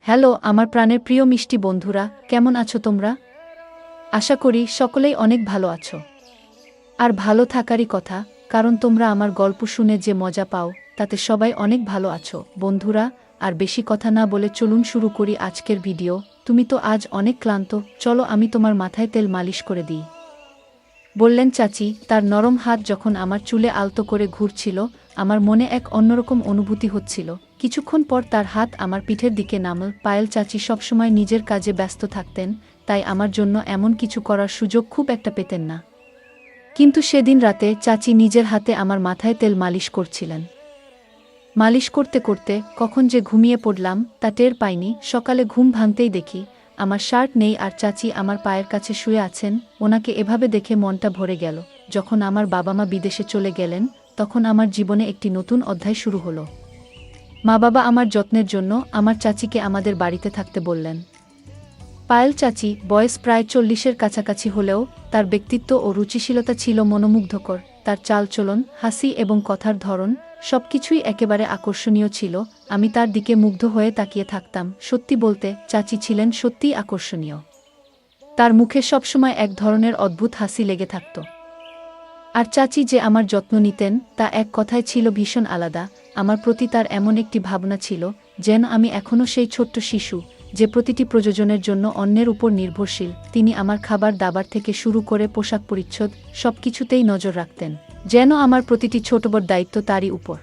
Hello আমার প্রাণের প্রিয় মিষ্টি বন্ধুরা, কেমন আছো তোমরা? আশা করি সকলেই অনেক ভালো আছো। আর ভালো থাকারই কথা, কারণ তোমরা আমার গল্প শুনে যে মজা পাও তাতে সবাই অনেক ভালো আছো। বন্ধুরা, আর বেশি কথা না বলে চলুন শুরু করি আজকের ভিডিও। তুমি তো আজ অনেক ক্লান্ত, চলো আমি তোমার মাথায় তেল মালিশ করে দিই, বললেন চাচি। তার নরম হাত যখন আমার চুলে আলতো করে ঘুরছিল, আমার মনে এক অন্যরকম অনুভূতি হচ্ছিল। কিছুক্ষণ পর তার হাত আমার পিঠের দিকে নামল। পায়েল চাচি সবসময় নিজের কাজে ব্যস্ত থাকতেন, তাই আমার জন্য এমন কিছু করার সুযোগ খুব একটা পেতেন না। কিন্তু সেদিন রাতে চাচি নিজের হাতে আমার মাথায় তেল মালিশ করছিলেন। মালিশ করতে করতে কখন যে ঘুমিয়ে পড়লাম তা টের পাইনি। সকালে ঘুম ভাঙতেই দেখি আমার শার্ট নেই আর চাচি আমার পায়ের কাছে শুয়ে আছেন। ওনাকে এভাবে দেখে মনটা ভরে গেল। যখন আমার বাবা মা বিদেশে চলে গেলেন, তখন আমার জীবনে একটি নতুন অধ্যায় শুরু হলো। মা বাবা আমার যত্নের জন্য আমার চাচিকে আমাদের বাড়িতে থাকতে বললেন। পায়েল চাচি বয়স প্রায় 40-এর কাছাকাছি হলেও তার ব্যক্তিত্ব ও রুচিশীলতা ছিল মনোমুগ্ধকর। তার চালচলন, হাসি এবং কথার ধরন সবকিছুই একেবারে আকর্ষণীয় ছিল। আমি তার দিকে মুগ্ধ হয়ে তাকিয়ে থাকতাম। সত্যি বলতে চাচি ছিলেন সত্যিই আকর্ষণীয়। তার মুখে সবসময় এক ধরনের অদ্ভুত হাসি লেগে থাকত। আর চাচি যে আমার যত্ন নিতেন তা এক কথায় ছিল ভীষণ আলাদা। আমার প্রতি তার এমন একটি ভাবনা ছিল যেন আমি এখনও সেই ছোট্ট শিশু, যে প্রতিটি প্রয়োজনের জন্য অন্যের উপর নির্ভরশীল। তিনি আমার খাবার দাবার থেকে শুরু করে পোশাক পরিচ্ছদ সবকিছুতেই নজর রাখতেন, যেন আমার প্রতিটি ছোট বড় দায়িত্ব তারই উপর।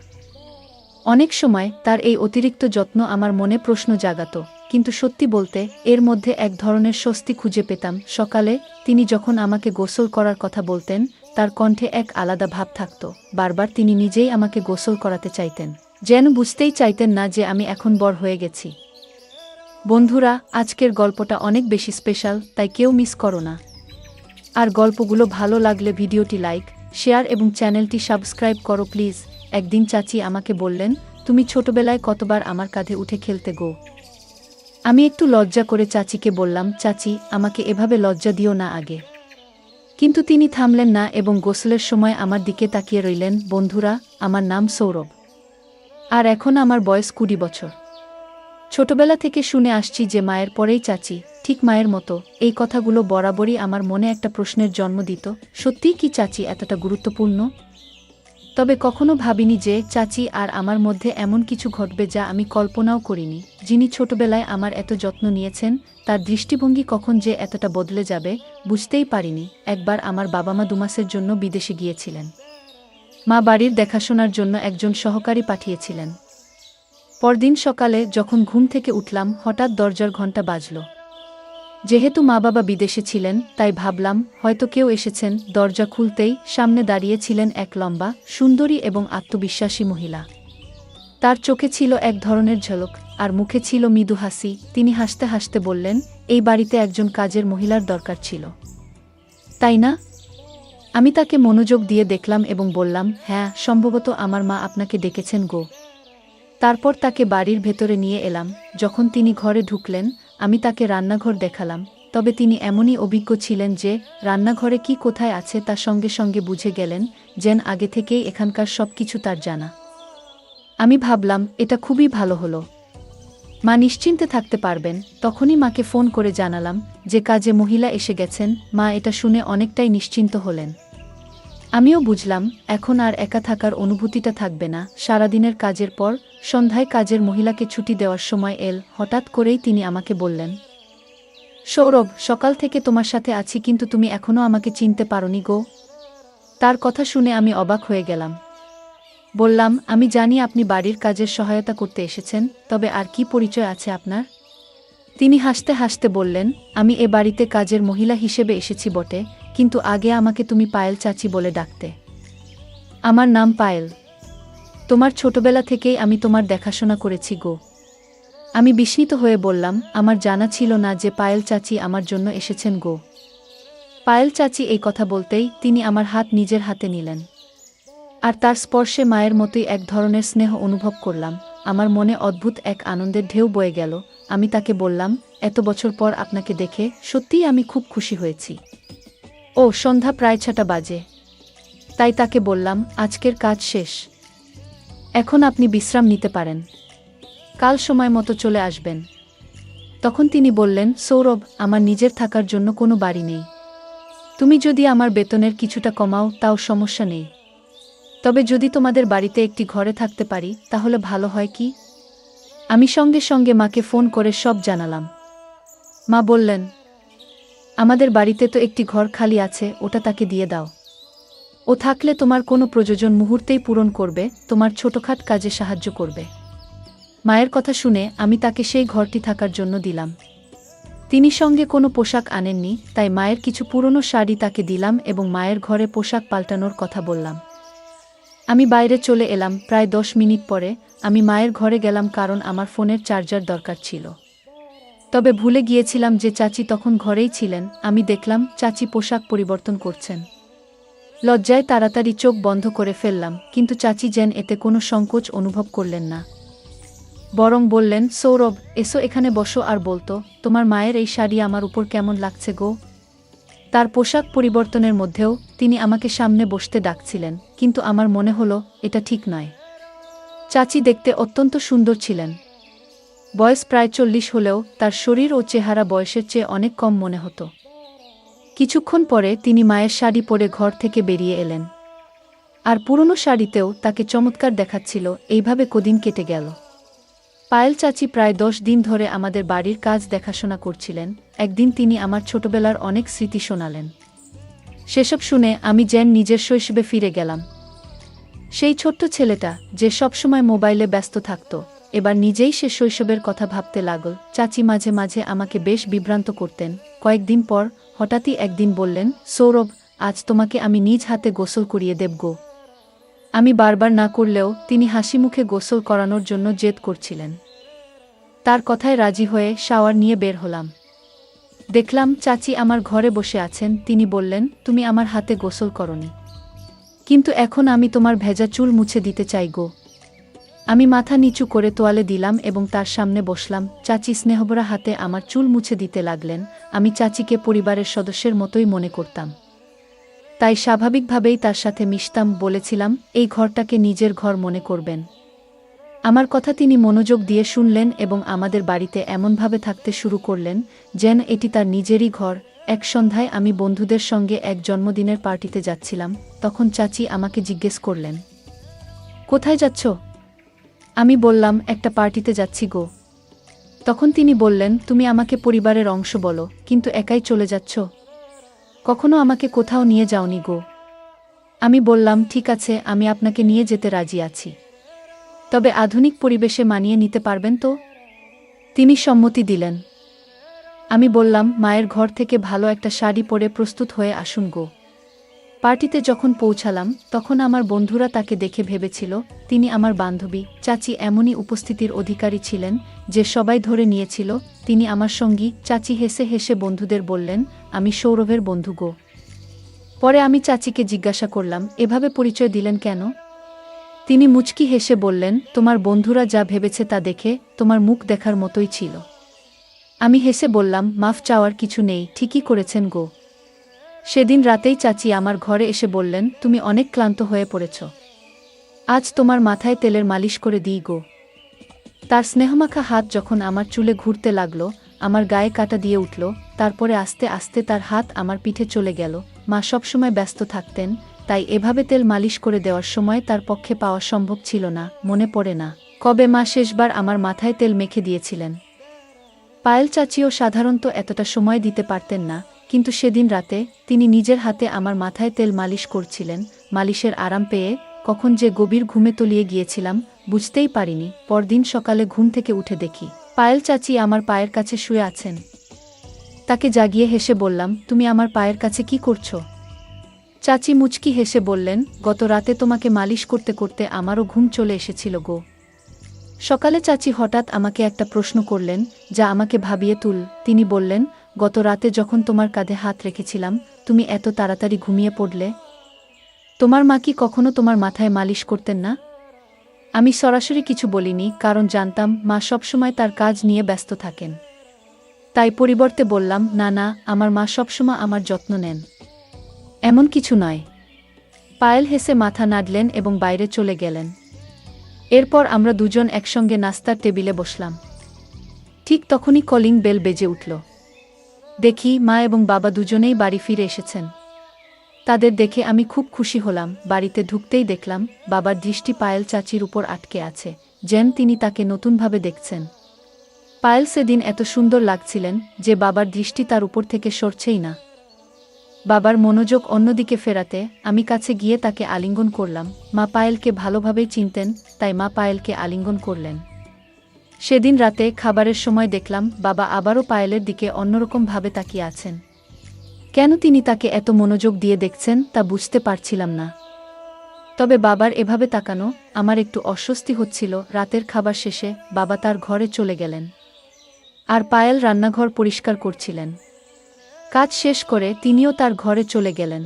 অনেক সময় তার এই অতিরিক্ত যত্ন আমার মনে প্রশ্ন জাগাত, কিন্তু সত্যি বলতে এর মধ্যে এক ধরনের স্বস্তি খুঁজে পেতাম। সকালে তিনি যখন আমাকে গোসল করার কথা বলতেন, তার কণ্ঠে এক আলাদা ভাব থাকত। বারবার তিনি নিজেই আমাকে গোসল করাতে চাইতেন, যেন বুঝতেই চাইতেন না যে আমি এখন বড় হয়ে গেছি। বন্ধুরা, আজকের গল্পটা অনেক বেশি স্পেশাল, তাই কেউ মিস করো না। আর গল্পগুলো ভালো লাগলে ভিডিওটি লাইক, শেয়ার এবং চ্যানেলটি সাবস্ক্রাইব করো প্লিজ। একদিন চাচি আমাকে বললেন, তুমি ছোটবেলায় কতবার আমার কাঁধে উঠে খেলতে গো। আমি একটু লজ্জা করে চাচিকে বললাম, চাচি আমাকে এভাবে লজ্জা দিও না আগে। কিন্তু তিনি থামলেন না এবং গোসলের সময় আমার দিকে তাকিয়ে রইলেন। বন্ধুরা, আমার নাম সৌরভ, আর এখন আমার বয়স 20 বছর। ছোটবেলা থেকে শুনে আসছি যে মায়ের পরেই চাচি, ঠিক মায়ের মতো। এই কথাগুলো বরাবরই আমার মনে একটা প্রশ্নের জন্ম দিত, সত্যিই কি চাচি এতটা গুরুত্বপূর্ণ? তবে কখনো ভাবিনি যে চাচি আর আমার মধ্যে এমন কিছু ঘটবে যা আমি কল্পনাও করিনি। যিনি ছোটবেলায় আমার এত যত্ন নিয়েছেন, তার দৃষ্টিভঙ্গি কখন যে এতটা বদলে যাবে বুঝতেই পারিনি। একবার আমার বাবা মা 2 মাসের জন্য বিদেশে গিয়েছিলেন। মা বাড়ির দেখাশোনার জন্য একজন সহকারী পাঠিয়েছিলেন। পরদিন সকালে যখন ঘুম থেকে উঠলাম, হঠাৎ দরজার ঘণ্টা বাজল। যেহেতু মা বাবা বিদেশে ছিলেন, তাই ভাবলাম হয়তো কেউ এসেছেন। দরজা খুলতেই সামনে দাঁড়িয়ে ছিলেন এক লম্বা, সুন্দরী এবং আত্মবিশ্বাসী মহিলা। তার চোখে ছিল এক ধরনের ঝলক, আর মুখে ছিল মৃদু হাসি। তিনি হাসতে হাসতে বললেন, এই বাড়িতে একজন কাজের মহিলার দরকার ছিল, তাই না? আমি তাকে মনোযোগ দিয়ে দেখলাম এবং বললাম, হ্যাঁ, সম্ভবত আমার মা আপনাকে ডেকেছেন গো। তারপর তাকে বাড়ির ভেতরে নিয়ে এলাম। যখন তিনি ঘরে ঢুকলেন, আমি তাকে রান্নাঘর দেখালাম। তবে তিনি এমনই অভিজ্ঞ ছিলেন যে রান্নাঘরে কি কোথায় আছে তা সঙ্গে সঙ্গে বুঝে গেলেন, যেন আগে থেকেই এখানকার সবকিছু তার জানা। আমি ভাবলাম এটা খুবই ভালো হলো, মা নিশ্চিন্তে থাকতে পারবেন। তখনই মাকে ফোন করে জানালাম যে কাজে মহিলা এসে গেছেন। মা এটা শুনে অনেকটাই নিশ্চিন্ত হলেন। আমিও বুঝলাম এখন আর একা থাকার অনুভূতিটা থাকবে না। সারাদিনের কাজের পর সন্ধ্যায় কাজের মহিলাকে ছুটি দেওয়ার সময় এল। হঠাৎ করেই তিনি আমাকে বললেন, সৌরভ, সকাল থেকে তোমার সাথে আছি কিন্তু তুমি এখনও আমাকে চিনতে পারোনি গো। তার কথা শুনে আমি অবাক হয়ে গেলাম। বললাম, আমি জানি আপনি বাড়ির কাজের সহায়তা করতে এসেছেন, তবে আর কি পরিচয় আছে আপনার? তিনি হাসতে হাসতে বললেন, আমি এ বাড়িতে কাজের মহিলা হিসেবে এসেছি বটে, কিন্তু আগে আমাকে তুমি পায়েল চাচি বলে ডাকতে। আমার নাম পায়েল। তোমার ছোটবেলা থেকেই আমি তোমার দেখাশোনা করেছি গো। আমি বিস্মিত হয়ে বললাম, আমার জানা ছিল না যে পায়েল চাচি আমার জন্য এসেছেন গো। পায়েল চাচি এই কথা বলতেই তিনি আমার হাত নিজের হাতে নিলেন, আর তার স্পর্শে মায়ের মতোই এক ধরনের স্নেহ অনুভব করলাম। আমার মনে অদ্ভুত এক আনন্দের ঢেউ বয়ে গেল। আমি তাকে বললাম, এত বছর পর আপনাকে দেখে সত্যিই আমি খুব খুশি হয়েছি। ও সন্ধ্যা প্রায় 6টা বাজে, তাই তাকে বললাম, আজকের কাজ শেষ, এখন আপনি বিশ্রাম নিতে পারেন, কাল সময় মতো চলে আসবেন। তখন তিনি বললেন, সৌরভ, আমার নিজের থাকার জন্য কোনো বাড়ি নেই। তুমি যদি আমার বেতনের কিছুটা কমাও তাও সমস্যা নেই। তবে যদি তোমাদের বাড়িতে একটি ঘরে থাকতে পারি তাহলে ভালো হয় কি? আমি সঙ্গে সঙ্গে মাকে ফোন করে সব জানালাম। মা বললেন, আমাদের বাড়িতে তো একটি ঘর খালি আছে, ওটা তাকে দিয়ে দাও। ও থাকলে তোমার কোনো প্রয়োজন মুহূর্তেই পূরণ করবে, তোমার ছোটখাট কাজে সাহায্য করবে। মায়ের কথা শুনে আমি তাকে সেই ঘরটি থাকার জন্য দিলাম। তিনি সঙ্গে কোনো পোশাক আনেননি, তাই মায়ের কিছু পুরনো শাড়ি তাকে দিলাম এবং মায়ের ঘরে পোশাক পাল্টানোর কথা বললাম। আমি বাইরে চলে এলাম। প্রায় 10 মিনিট পরে আমি মায়ের ঘরে গেলাম, কারণ আমার ফোনের চার্জার দরকার ছিল। তবে ভুলে গিয়েছিলাম যে চাচি তখন ঘরেই ছিলেন। আমি দেখলাম চাচি পোশাক পরিবর্তন করছেন। লজ্জায় তাড়াতাড়ি চোখ বন্ধ করে ফেললাম, কিন্তু চাচি যেন এতে কোনো সংকোচ অনুভব করলেন না। বরং বললেন, সৌরভ, এসো এখানে বসো আর বলতো, তোমার মায়ের এই শাড়ি আমার উপর কেমন লাগছে গো। তার পোশাক পরিবর্তনের মধ্যেও তিনি আমাকে সামনে বসতে ডাকছিলেন, কিন্তু আমার মনে হলো এটা ঠিক নয়। চাচি দেখতে অত্যন্ত সুন্দর ছিলেন। বয়স প্রায় 40 হলেও তার শরীর ও চেহারা বয়সের চেয়ে অনেক কম মনে হতো। কিছুক্ষণ পরে তিনি মায়ের শাড়ি পরে ঘর থেকে বেরিয়ে এলেন। আর পুরনো শাড়িতেও তাকে চমৎকার দেখাচ্ছিল। এইভাবে কদিন কেটে গেল। পায়েল চাচি প্রায় 10 দিন ধরে আমাদের বাড়ির কাজ দেখাশোনা করছিলেন। একদিন তিনি আমার ছোটবেলার অনেক স্মৃতি শোনালেন। সেসব শুনে আমি যেন নিজের শৈশবে ফিরে গেলাম। সেই ছোট্ট ছেলেটা যে সবসময় মোবাইলে ব্যস্ত থাকত, এবার নিজেই সে শৈশবের কথা ভাবতে লাগল। চাচি মাঝে মাঝে আমাকে বেশ বিভ্রান্ত করতেন। কয়েকদিন পর হঠাৎই একদিন বললেন, সৌরভ, আজ তোমাকে আমি নিজ হাতে গোসল করিয়ে দেব গো। আমি বারবার না করলেও তিনি হাসি মুখে গোসল করানোর জন্য জেদ করছিলেন। তার কথায় রাজি হয়ে শাওয়ার নিয়ে বের হলাম। দেখলাম চাচি আমার ঘরে বসে আছেন। তিনি বললেন, তুমি আমার হাতে গোসল করনি, কিন্তু এখন আমি তোমার ভেজা চুল মুছে দিতে চাই গো। আমি মাথা নিচু করে তোয়ালে দিলাম এবং তার সামনে বসলাম। চাচি স্নেহভরা হাতে আমার চুল মুছে দিতে লাগলেন। আমি চাচিকে পরিবারের সদস্যের মতোই মনে করতাম, তাই স্বাভাবিকভাবেই তার সাথে মিশতাম। বলেছিলাম, এই ঘরটাকে নিজের ঘর মনে করবেন। আমার কথা তিনি মনোযোগ দিয়ে শুনলেন এবং আমাদের বাড়িতে এমনভাবে থাকতে শুরু করলেন যেন এটি তার নিজেরই ঘর। এক সন্ধ্যায় আমি বন্ধুদের সঙ্গে এক জন্মদিনের পার্টিতে যাচ্ছিলাম। তখন চাচি আমাকে জিজ্ঞেস করলেন, কোথায় যাচ্ছ? আমি বললাম, একটা পার্টিতে যাচ্ছি গো। তখন তিনি বললেন, তুমি আমাকে পরিবারের অংশ বলো, কিন্তু একাই চলে যাচ্ছ। কখনো আমাকে কোথাও নিয়ে যাওনি গো। আমি বললাম, ঠিক আছে, আমি আপনাকে নিয়ে যেতে রাজি আছি, তবে আধুনিক পরিবেশে মানিয়ে নিতে পারবেন তো? তিনি সম্মতি দিলেন। আমি বললাম, মায়ের ঘর থেকে ভালো একটা শাড়ি পরে প্রস্তুত হয়ে আসুন গো। পার্টিতে যখন পৌঁছালাম তখন আমার বন্ধুরা তাকে দেখে ভেবেছিল তিনি আমার বান্ধবী। চাচি এমনই উপস্থিতির অধিকারী ছিলেন যে সবাই ধরে নিয়েছিল তিনি আমার সঙ্গী। চাচি হেসে হেসে বন্ধুদের বললেন, আমি সৌরভের বন্ধু গো। পরে আমি চাচিকে জিজ্ঞাসা করলাম, এভাবে পরিচয় দিলেন কেন? তিনি মুচকি হেসে বললেন, তোমার বন্ধুরা যা ভেবেছে তা দেখে তোমার মুখ দেখার মতোই ছিল। আমি হেসে বললাম, মাফ চাওয়ার কিছু নেই, ঠিকই করেছেন গো। সেদিন রাতেই চাচি আমার ঘরে এসে বললেন, তুমি অনেক ক্লান্ত হয়ে পড়েছ, আজ তোমার মাথায় তেলের মালিশ করে দিই গো। তার স্নেহমাখা হাত যখন আমার চুলে ঘুরতে লাগল, আমার গায়ে কাটা দিয়ে উঠল। তারপরে আস্তে আস্তে তার হাত আমার পিঠে চলে গেল। মা সবসময় ব্যস্ত থাকতেন, তাই এভাবে তেল মালিশ করে দেওয়ার সময় তার পক্ষে পাওয়া সম্ভব ছিল না। মনে পড়ে না কবে মা শেষবার আমার মাথায় তেল মেখে দিয়েছিলেন। পায়েল চাচিও সাধারণত এতটা সময় দিতে পারতেন না, কিন্তু সেদিন রাতে তিনি নিজের হাতে আমার মাথায় তেল মালিশ করছিলেন। মালিশের আরাম পেয়ে কখন যে গভীর ঘুমে তলিয়ে গিয়েছিলাম বুঝতেই পারিনি। পরদিন সকালে ঘুম থেকে উঠে দেখি পায়েল চাচি আমার পায়ের কাছে শুয়ে আছেন। তাকে জাগিয়ে হেসে বললাম, তুমি আমার পায়ের কাছে কি করছো? চাচি মুচকি হেসে বললেন, গত রাতে তোমাকে মালিশ করতে করতে আমারও ঘুম চলে এসেছিল গো। সকালে চাচি হঠাৎ আমাকে একটা প্রশ্ন করলেন যা আমাকে ভাবিয়ে তুল। তিনি বললেন, গত রাতে যখন তোমার কাঁধে হাত রেখেছিলাম তুমি এত তাড়াতাড়ি ঘুমিয়ে পড়লে। তোমার মা কি কখনো তোমার মাথায় মালিশ করতেন না? আমি সরাসরি কিছু বলিনি, কারণ জানতাম মা সবসময় তার কাজ নিয়ে ব্যস্ত থাকেন। তাই পরিবর্তে বললাম, না না, আমার মা সবসময় আমার যত্ন নেন, এমন কিছু নয়। পায়েল হেসে মাথা নাড়লেন এবং বাইরে চলে গেলেন। এরপর আমরা দুজন একসঙ্গে নাস্তার টেবিলে বসলাম। ঠিক তখনই কলিং বেল বেজে উঠল। দেখি মা এবং বাবা দুজনেই বাড়ি ফিরে এসেছেন। তাদের দেখে আমি খুব খুশি হলাম। বাড়িতে ঢুকতেই দেখলাম বাবার দৃষ্টি পায়েল চাচির উপর আটকে আছে, যেন তিনি তাকে নতুনভাবে দেখছেন। পায়েল সেদিন এত সুন্দর লাগছিলেন যে বাবার দৃষ্টি তার উপর থেকে সরছেই না। বাবার মনোযোগ অন্যদিকে ফেরাতে আমি কাছে গিয়ে তাকে আলিঙ্গন করলাম। মা পায়েলকে ভালোভাবেই চিনতেন, তাই মা পায়েলকে আলিঙ্গন করলেন। সেদিন রাতে খাবারের সময় দেখলাম বাবা আবারও পায়েলের দিকে অন্যরকমভাবে তাকিয়ে আছেন। কেন তিনি তাকে এত মনোযোগ দিয়ে দেখছেন তা বুঝতে পারছিলাম না। তবে বাবার এভাবে তাকানো আমার একটু অস্বস্তি হচ্ছিল। রাতের খাবার শেষে বাবা তার ঘরে চলে গেলেন, আর পায়েল রান্নাঘর পরিষ্কার করছিলেন। কাজ শেষ করে তিনিও তার ঘরে চলে গেলেন।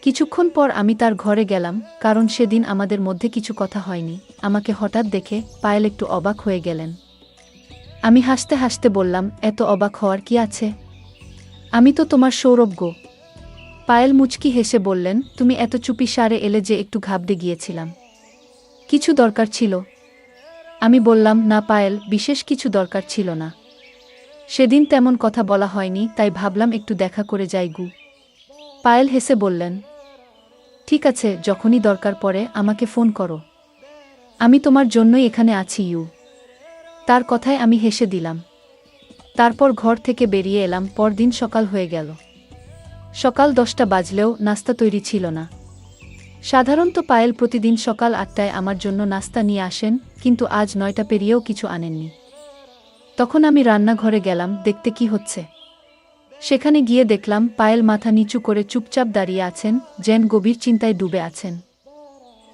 কিছুক্ষণ পর আমি তার ঘরে গেলাম, কারণ সেদিন আমাদের মধ্যে কিছু কথা হয়নি। আমাকে হঠাৎ দেখে পায়েল একটু অবাক হয়ে গেলেন। আমি হাসতে হাসতে বললাম, এত অবাক হওয়ার কি আছে? আমি তো তোমার সৌরভ গো। পায়েল মুচকি হেসে বললেন, তুমি এত চুপি সারে এলে যে একটু ঘাবড়ে গিয়েছিলাম। কিছু দরকার ছিল? আমি বললাম, না পায়েল, বিশেষ কিছু দরকার ছিল না। সেদিন তেমন কথা বলা হয়নি, তাই ভাবলাম একটু দেখা করে যাই গু। পায়েল হেসে বললেন, ঠিক আছে, যখনই দরকার পড়ে আমাকে ফোন করো। আমি তোমার জন্যই এখানে আছি ইউ। তার কথায় আমি হেসে দিলাম। তারপর ঘর থেকে বেরিয়ে এলাম। পরদিন সকাল হয়ে গেল। সকাল 10টা বাজলেও নাস্তা তৈরি ছিল না। সাধারণত পায়েল প্রতিদিন সকাল 8টায় আমার জন্য নাস্তা নিয়ে আসেন, কিন্তু আজ 9টা পেরিয়েও কিছু আনেননি। তখন আমি রান্নাঘরে গেলাম দেখতে কি হচ্ছে। সেখানে গিয়ে দেখলাম পায়েল মাথা নিচু করে চুপচাপ দাঁড়িয়ে আছেন, যেন গভীর চিন্তায় ডুবে আছেন।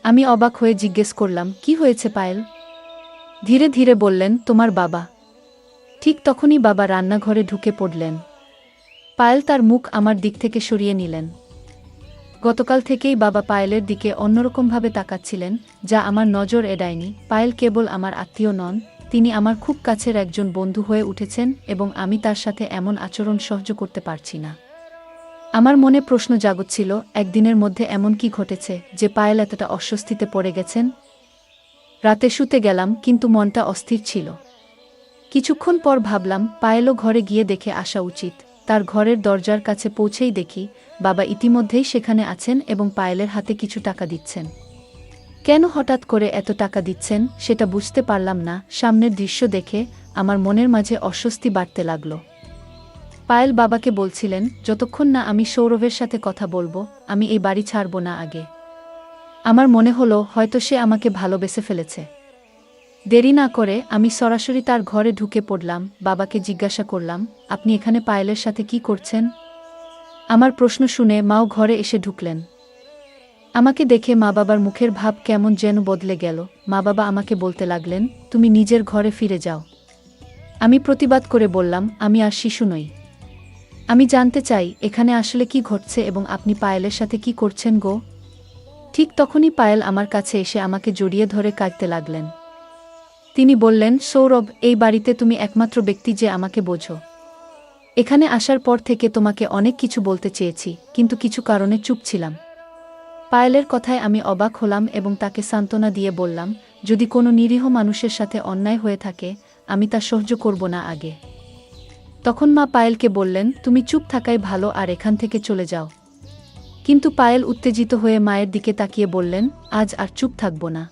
আমি অবাক হয়ে জিজ্ঞেস করলাম, কি হয়েছে পায়েল? ধীরে ধীরে বললেন, তোমার বাবা। ঠিক তখনই বাবা রান্নাঘরে ঢুকে পড়লেন। পায়েল তার মুখ আমার দিক থেকে সরিয়ে নিলেন। গতকাল থেকেই বাবা পায়েলের দিকে অন্যরকমভাবে তাকাচ্ছিলেন, যা আমার নজর এড়ায়নি। পায়েল কেবল আমার আত্মীয় নন, তিনি আমার খুব কাছের একজন বন্ধু হয়ে উঠেছেন, এবং আমি তার সাথে এমন আচরণ সহ্য করতে পারছি না। আমার মনে প্রশ্ন জাগছিল, একদিনের মধ্যে এমন কি ঘটেছে যে পায়েল এতটা অস্বস্তিতে পড়ে গেছেন? রাতে শুতে গেলাম, কিন্তু মনটা অস্থির ছিল। কিছুক্ষণ পর ভাবলাম পায়েলও ঘরে গিয়ে দেখে আসা উচিত। তার ঘরের দরজার কাছে পৌঁছেই দেখি বাবা ইতিমধ্যেই সেখানে আছেন এবং পায়েলের হাতে কিছু টাকা দিচ্ছেন। কেন হঠাৎ করে এত টাকা দিচ্ছেন সেটা বুঝতে পারলাম না। সামনের দৃশ্য দেখে আমার মনের মাঝে অস্বস্তি বাড়তে লাগল। পায়েল বাবাকে বলছিলেন, যতক্ষণ না আমি সৌরভের সাথে কথা বলবো আমি এই বাড়ি ছাড়ব না আগে। আমার মনে হলো হয়তো সে আমাকে ভালোবেসে ফেলেছে। দেরি না করে আমি সরাসরি তার ঘরে ঢুকে পড়লাম। বাবাকে জিজ্ঞাসা করলাম, আপনি এখানে পায়েলের সাথে কি করছেন? আমার প্রশ্ন শুনে মাও ঘরে এসে ঢুকলেন। আমাকে দেখে মা বাবার মুখের ভাব কেমন যেন বদলে গেল। মা বাবা আমাকে বলতে লাগলেন, তুমি নিজের ঘরে ফিরে যাও। আমি প্রতিবাদ করে বললাম, আমি আর শিশু নই। আমি জানতে চাই এখানে আসলে কি ঘটছে এবং আপনি পায়েলের সাথে কি করছেন গো। ঠিক তখনই পায়েল আমার কাছে এসে আমাকে জড়িয়ে ধরে কাঁদতে লাগলেন। তিনি বললেন, সৌরভ, এই বাড়িতে তুমি একমাত্র ব্যক্তি যে আমাকে বোঝো। এখানে আসার পর থেকে তোমাকে অনেক কিছু বলতে চেয়েছি, কিন্তু কিছু কারণে চুপ ছিলাম। পায়েলের কথায় আমি অবাক হলাম এবং তাকে সান্ত্বনা দিয়ে বললাম, যদি কোনো নিরীহ মানুষের সাথে অন্যায় হয়ে থাকে আমি তা সহ্য করব না আগে। তখন মা পায়েলকে বললেন, তুমি চুপ থাকাই ভালো আর এখান থেকে চলে যাও। কিন্তু পায়েল উত্তেজিত হয়ে মায়ের দিকে তাকিয়ে বললেন, আজ আর চুপ থাকব না।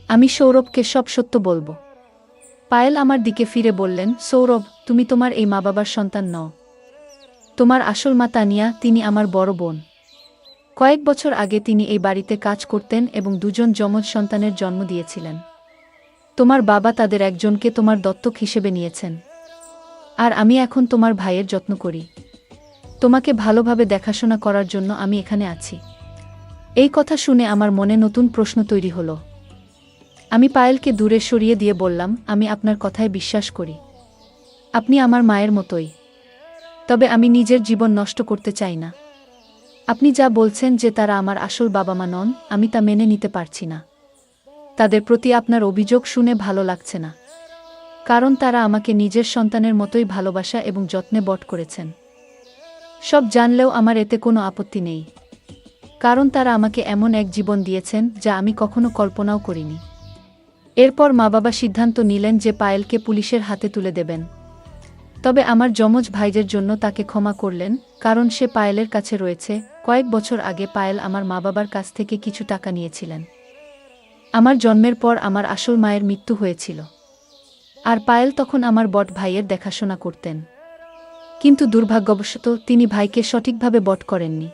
আমি সৌরভকে সব সত্য বলবো। পায়েল আমার দিকে ফিরে বললেন, সৌরভ, তুমি তোমার এই মা বাবার সন্তান নও। তোমার আসল মা তানিয়া, তিনি আমার বড় বোন। কয়েক বছর আগে তিনি এই বাড়িতে কাজ করতেন এবং দুজন যমজ সন্তানের জন্ম দিয়েছিলেন। তোমার বাবা তাদের একজনকে তোমার দত্তক হিসেবে নিয়েছেন, আর আমি এখন তোমার ভাইয়ের যত্ন করি। তোমাকে ভালোভাবে দেখাশোনা করার জন্য আমি এখানে আছি। এই কথা শুনে আমার মনে নতুন প্রশ্ন তৈরি হলো। আমি পায়েলকে দূরে সরিয়ে দিয়ে বললাম, আমি আপনার কথায় বিশ্বাস করি। আপনি আমার মায়ের মতোই। তবে আমি নিজের জীবন নষ্ট করতে চাই না। আপনি যা বলছেন যে তারা আমার আসল বাবা মা নন, আমি তা মেনে নিতে পারছি না। তাদের প্রতি আপনার অভিযোগ শুনে ভালো লাগছে না, কারণ তারা আমাকে নিজের সন্তানের মতোই ভালোবাসা এবং যত্নে বড় করেছেন। সব জানলেও আমার এতে কোনো আপত্তি নেই, কারণ তারা আমাকে এমন এক জীবন দিয়েছেন যা আমি কখনো কল্পনাও করিনি। এরপর মা বাবা সিদ্ধান্ত নিলেন যে পায়েলকে পুলিশের হাতে তুলে দেবেন। তবে আমার যমজ ভাইদের জন্য তাকে ক্ষমা করলেন, কারণ সে পায়েলের কাছে রয়েছে। কয়েক বছর আগে পায়েল আমার মা বাবার কাছ থেকে কিছু টাকা নিয়েছিলেন। আমার জন্মের পর আমার আসল মায়ের মৃত্যু হয়েছিল, আর পায়েল তখন আমার বট ভাইয়ের দেখাশোনা করতেন। কিন্তু দুর্ভাগ্যবশত তিনি ভাইকে সঠিকভাবে বট করেননি।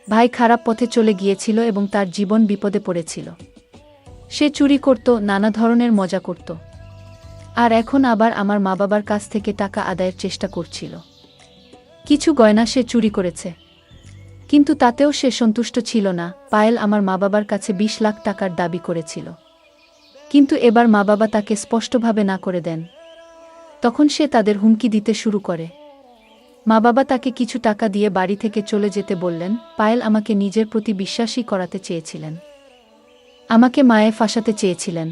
ভাই খারাপ পথে চলে গিয়েছিল এবং তার জীবন বিপদে পড়েছিল। সে চুরি করত, নানা ধরনের মজা করত, আর এখন আবার আমার মা বাবার কাছ থেকে টাকা আদায়ের চেষ্টা করছিল। কিছু গয়না সে চুরি করেছে, কিন্তু তাতেও সে সন্তুষ্ট ছিল না। পায়েল আমার মা বাবার কাছে 20 লাখ টাকার দাবি করেছিল, কিন্তু এবার মা বাবা তাকে স্পষ্টভাবে না করে দেন। তখন সে তাদের হুমকি দিতে শুরু করে। মা বাবা তাকে কিছু টাকা দিয়ে বাড়ি থেকে চলে যেতে বললেন। পায়েল আমাকে নিজের প্রতি বিশ্বাসী করাতে চেয়েছিলেন, আমাকে মায়ে ফাঁসাতে চেয়েছিলেন,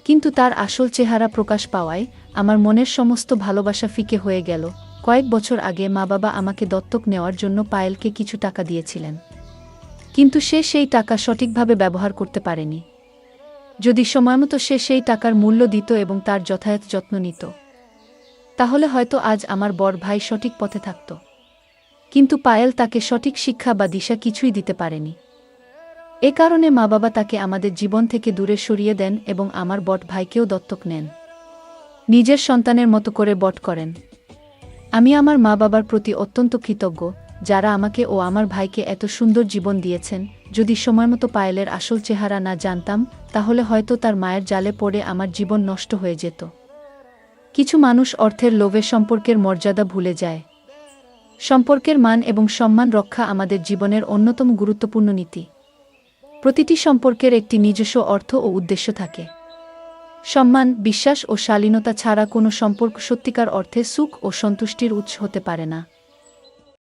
কিন্তু তার আসল চেহারা প্রকাশ পাওয়ায় আমার মনের সমস্ত ভালোবাসা ফিকে হয়ে গেল। কয়েক বছর আগে মা বাবা আমাকে দত্তক নেওয়ার জন্য পায়েলকে কিছু টাকা দিয়েছিলেন, কিন্তু সে সেই টাকা সঠিকভাবে ব্যবহার করতে পারেনি। যদি সময়মতো সে সেই টাকার মূল্য দিত এবং তার যথাযথ যত্ন নিত, তাহলে হয়তো আজ আমার বড় ভাই সঠিক পথে থাকত। কিন্তু পায়েল তাকে সঠিক শিক্ষা বা দিশা কিছুই দিতে পারেনি। এ কারণে মা বাবা তাকে আমাদের জীবন থেকে দূরে সরিয়ে দেন এবং আমার বট ভাইকেও দত্তক নেন, নিজের সন্তানের মতো করে বট করেন। আমি আমার মা বাবার প্রতি অত্যন্ত কৃতজ্ঞ, যারা আমাকে ও আমার ভাইকে এত সুন্দর জীবন দিয়েছেন। যদি সময়মতো পায়েলের আসল চেহারা না জানতাম, তাহলে হয়তো তার মায়ের জালে পড়ে আমার জীবন নষ্ট হয়ে যেত। কিছু মানুষ অর্থের লোভে সম্পর্কের মর্যাদা ভুলে যায়। সম্পর্কের মান এবং সম্মান রক্ষা আমাদের জীবনের অন্যতম গুরুত্বপূর্ণ নীতি। প্রতিটি সম্পর্কের একটি নিজস্ব অর্থ ও উদ্দেশ্য থাকে। সম্মান, বিশ্বাস ও শালীনতা ছাড়া কোনো সম্পর্ক সত্যিকার অর্থে সুখ ও সন্তুষ্টির উৎস হতে পারে না।